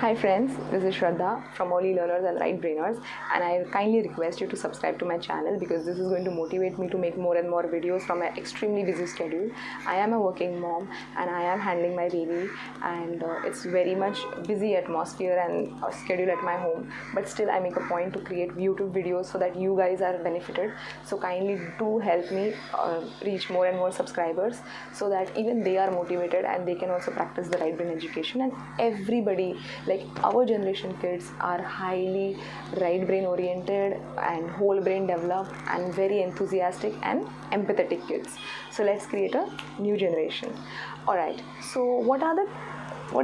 Hi friends, this is Shraddha from Oli Learners and Right Brainers, and I kindly request you to subscribe to my channel because this is going to motivate me to make more and more videos from an extremely busy schedule. I am a working mom and I am handling my baby, and it's very much busy atmosphere and schedule at my home, but still I make a point to create YouTube videos so that you guys are benefited. So kindly do help me reach more and more subscribers so that even they are motivated and they can also practice the right brain education. And everybody, like our generation kids, are highly right brain oriented and whole brain developed and very enthusiastic and empathetic kids. So let's create a new generation. All right, so what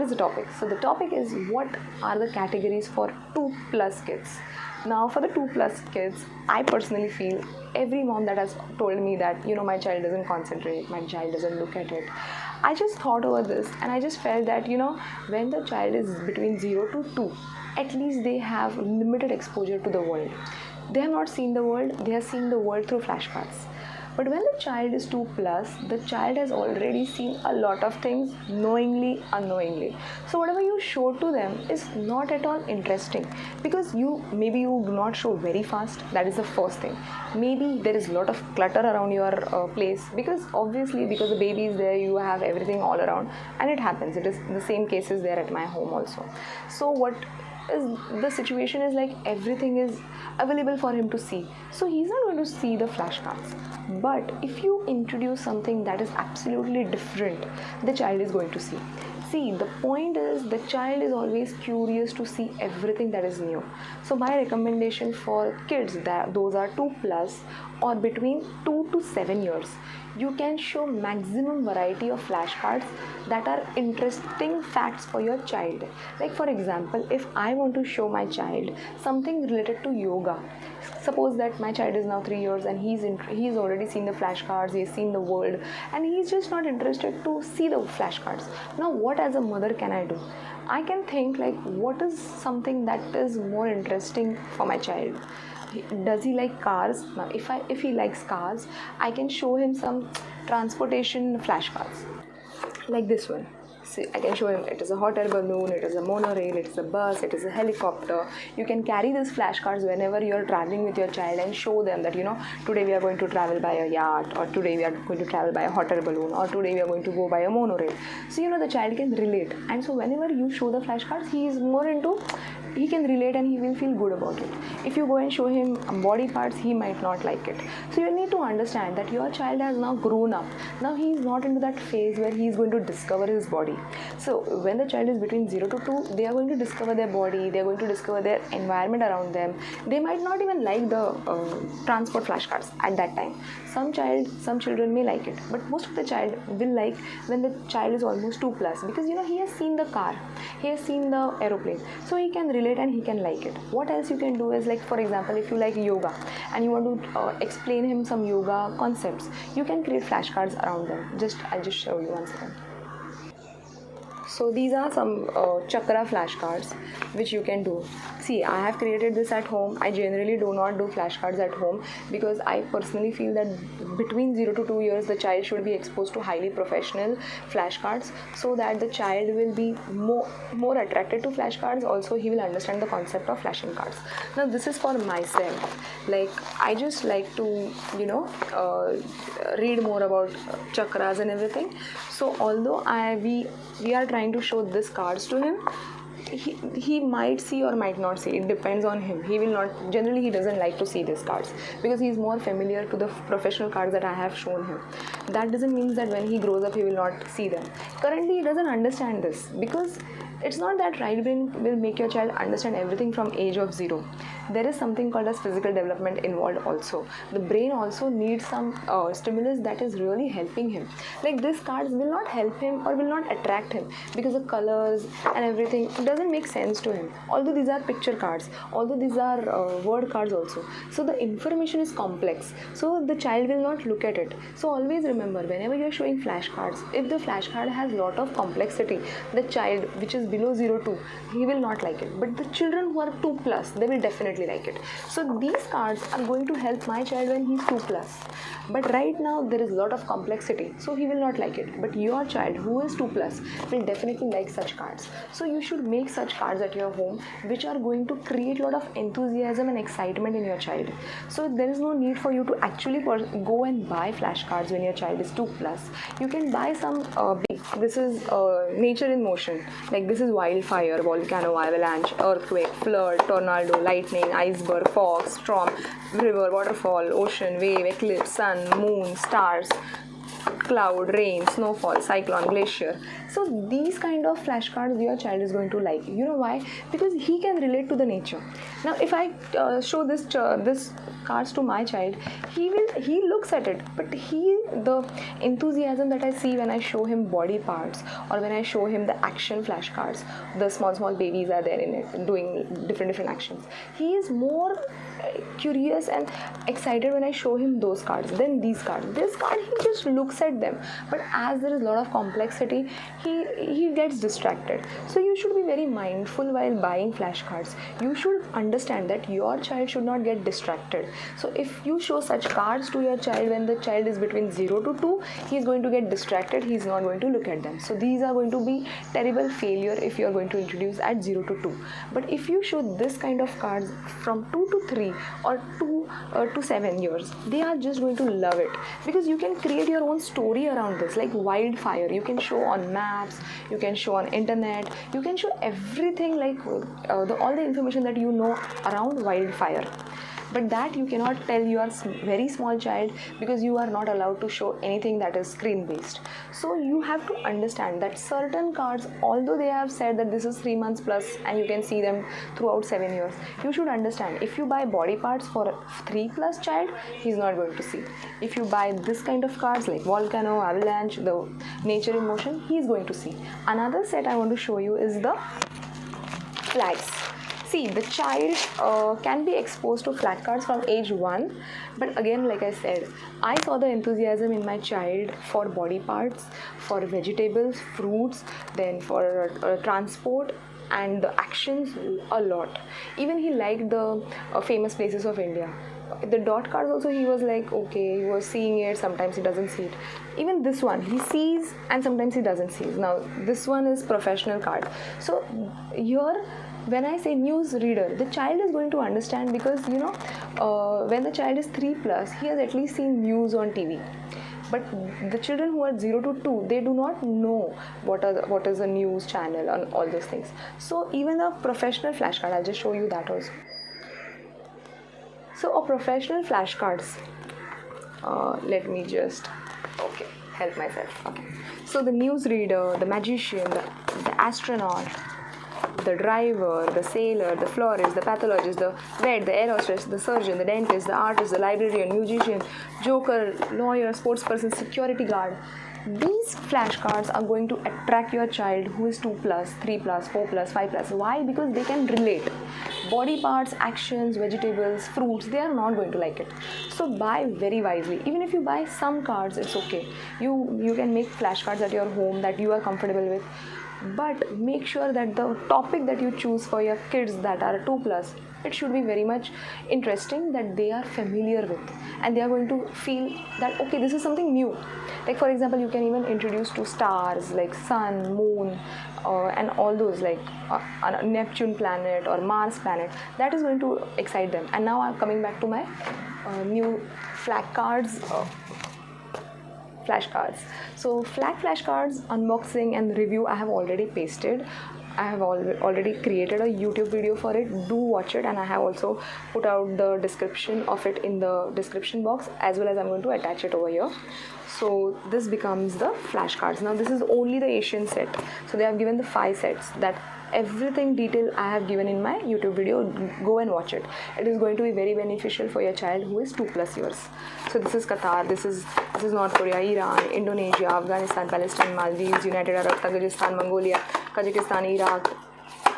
is the topic? So the topic is, what are the categories for 2+ kids? Now for the 2+ kids, I personally feel every mom that has told me that my child doesn't concentrate, my child doesn't look at it, I just thought over this and I just felt that when the child is between 0 to 2, at least they have limited exposure to the world. They have not seen the world, they have seen the world through flashcards. But when the child is 2+, the child has already seen a lot of things knowingly, unknowingly. So whatever you show to them is not at all interesting, because maybe you do not show very fast. That is the first thing. Maybe there is a lot of clutter around your place, because obviously because the baby is there, you have everything all around, and it happens. It is the same cases there at my home also. So what is the situation is, like, everything is available for him to see, so he's not going to see the flashcards. But if you introduce something that is absolutely different, the child is going to see. The point is, the child is always curious to see everything that is new. So my recommendation for kids, that those are 2+ or between 2 to 7 years, you can show maximum variety of flashcards that are interesting facts for your child. Like for example, if I want to show my child something related to yoga, suppose that my child is now 3 years and he's already seen the flashcards, he's seen the world, and he's just not interested to see the flashcards. Now what as a mother can I do? I can think, like, what is something that is more interesting for my child? Does he like cars? Now if he likes cars, I can show him some transportation flashcards like this one. See, I can show him it is a hot air balloon, it is a monorail, it is a bus, it is a helicopter. You can carry these flashcards whenever you are traveling with your child and show them that today we are going to travel by a yacht, or today we are going to travel by a hot air balloon, or today we are going to go by a monorail. So the child can relate, and so whenever you show the flashcards, he can relate and he will feel good about it. If you go and show him body parts, he might not like it. So you need to understand that your child has now grown up. Now he is not into that phase where he is going to discover his body. So when the child is between 0 to 2, they are going to discover their body, they are going to discover their environment around them. They might not even like the transport flashcards at that time. Some children may like it, but most of the child will like when the child is almost 2+, because he has seen the car, he has seen the aeroplane, so he can relate and he can like it. What else you can do is, like, for example, if you like yoga and you want to explain him some yoga concepts, you can create flashcards around them. I'll just show you one second. So these are some chakra flashcards which you can do. See, I have created this at home. I generally do not do flashcards at home because I personally feel that between 0 to 2 years the child should be exposed to highly professional flashcards, so that the child will be more attracted to flashcards. Also, he will understand the concept of flashing cards. Now this is for myself. Like, I just like to read more about chakras and everything. So although we are trying to show this cards to him, he might see or might not see. It depends on him. Generally he doesn't like to see these cards because he is more familiar to the professional cards that I have shown him. That doesn't mean that when he grows up he will not see them. Currently he doesn't understand this, because it's not that right brain will make your child understand everything from age of 0. There is something called as physical development involved also. The brain also needs some stimulus that is really helping him. Like, these cards will not help him or will not attract him because the colors and everything, it doesn't make sense to him. Although these are picture cards, although these are word cards also. So the information is complex. So the child will not look at it. So always remember, whenever you are showing flashcards, if the flashcard has lot of complexity, the child which is below 0 to, he will not like it. But the children who are 2+, they will definitely definitely like it. So these cards are going to help my child when he's 2+. But right now there is a lot of complexity, so he will not like it. But your child who is 2+ will definitely like such cards. So you should make such cards at your home which are going to create a lot of enthusiasm and excitement in your child. So there is no need for you to actually go and buy flashcards when your child is 2+. You can buy some this is nature in motion, like this is wildfire, volcano, avalanche, earthquake, flood, tornado, lightning, iceberg, fog, storm, river, waterfall, ocean, wave, eclipse, sun, moon, stars, cloud, rain, snowfall, cyclone, glacier. So these kind of flashcards your child is going to like. You know why? Because he can relate to the nature. Now if I show this cards to my child, he looks at it, but the enthusiasm that I see when I show him body parts or when I show him the action flashcards, the small babies are there in it doing different actions. He is more curious and excited when I show him those cards than these cards. This card, he just looks at them, but as there is a lot of complexity, he gets distracted. So you should be very mindful while buying flashcards. You should understand that your child should not get distracted. So if you show such cards to your child when the child is between 0 to 2, he is going to get distracted, he is not going to look at them. So these are going to be terrible failure if you are going to introduce at 0 to 2. But if you show this kind of cards from 2 to 3 or 2 to 7 years, they are just going to love it, because you can create your own story around this, like wildfire. You can show on maps, you can show on internet, you can show everything, like all the information that you know around wildfire. But that you cannot tell your very small child, because you are not allowed to show anything that is screen based. So you have to understand that certain cards, although they have said that this is 3 months plus and you can see them throughout 7 years, you should understand, if you buy body parts for a 3+ child, he's not going to see. If you buy this kind of cards like volcano, avalanche, the nature in motion, he's going to see. Another set I want to show you is the flags. See, the child can be exposed to flag cards from age 1, but again, like I said, I saw the enthusiasm in my child for body parts, for vegetables, fruits, then for transport and the actions a lot. Even he liked the famous places of India. The dot cards also, he was like, okay, he was seeing it, sometimes he doesn't see it. Even this one, he sees and sometimes he doesn't see. Now, this one is professional card. So here, when I say news reader, the child is going to understand, because when the child is 3+, he has at least seen news on TV. But the children who are 0 to 2, they do not know what is a news channel and all those things. So even a professional flashcard, I'll just show you that also. So a professional flashcards, let me just help myself. Okay, so the news reader, the magician, the astronaut, the driver, the sailor, the florist, the pathologist, the vet, the air hostess, the surgeon, the dentist, the artist, the librarian, musician, joker, lawyer, sportsperson, security guard. These flashcards are going to attract your child who is 2+, 3+, 4+, 5+. Why? Because they can relate. Body parts, actions, vegetables, fruits, they are not going to like it. So buy very wisely. Even if you buy some cards, it's okay. You can make flashcards at your home that you are comfortable with. But make sure that the topic that you choose for your kids that are 2+, it should be very much interesting, that they are familiar with, and they are going to feel that, okay, this is something new. Like for example, you can even introduce to stars like sun, moon, and all those, like a Neptune planet or Mars planet. That is going to excite them. And now I'm coming back to my new flashcards. So flashcards unboxing and review I have already pasted. I have already created a YouTube video for it. Do watch it, and I have also put out the description of it in the description box, as well as I'm going to attach it over here. So this becomes the flashcards. Now this is only the Asian set. So they have given the 5 sets. That everything detail I have given in my YouTube video. Go and watch it. It is going to be very beneficial for your child who is 2+ years. So this is Qatar, this is North Korea, Iran, Indonesia, Afghanistan, Palestine, Maldives, United Arab, Tajikistan, Mongolia, Kazakhstan, Iraq,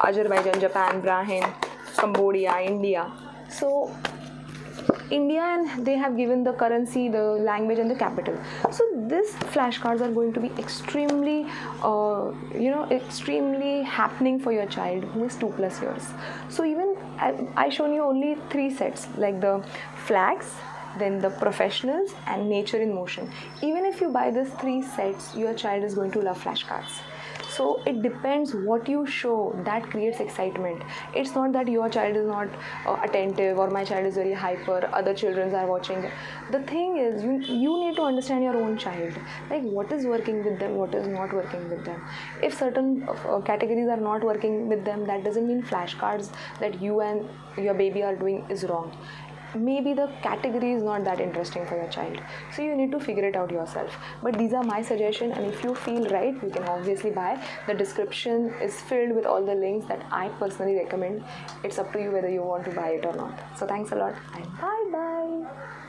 Azerbaijan, Japan, Bahrain, Cambodia, India. So India, and they have given the currency, the language, and the capital. So these flashcards are going to be extremely extremely happening for your child who is 2+ years. So even I shown you only 3 sets, like the flags, then the professionals, and nature in motion. Even if you buy these 3 sets, your child is going to love flashcards. So it depends what you show that creates excitement. It's not that your child is not attentive, or my child is very hyper, other children are watching. The thing is, you need to understand your own child, like what is working with them, what is not working with them. If certain categories are not working with them, that doesn't mean flashcards that you and your baby are doing is wrong. Maybe the category is not that interesting for your child, so you need to figure it out yourself. But these are my suggestions, and if you feel right, you can obviously buy. The description is filled with all the links that I personally recommend. It's up to you whether you want to buy it or not. So thanks a lot, and bye bye.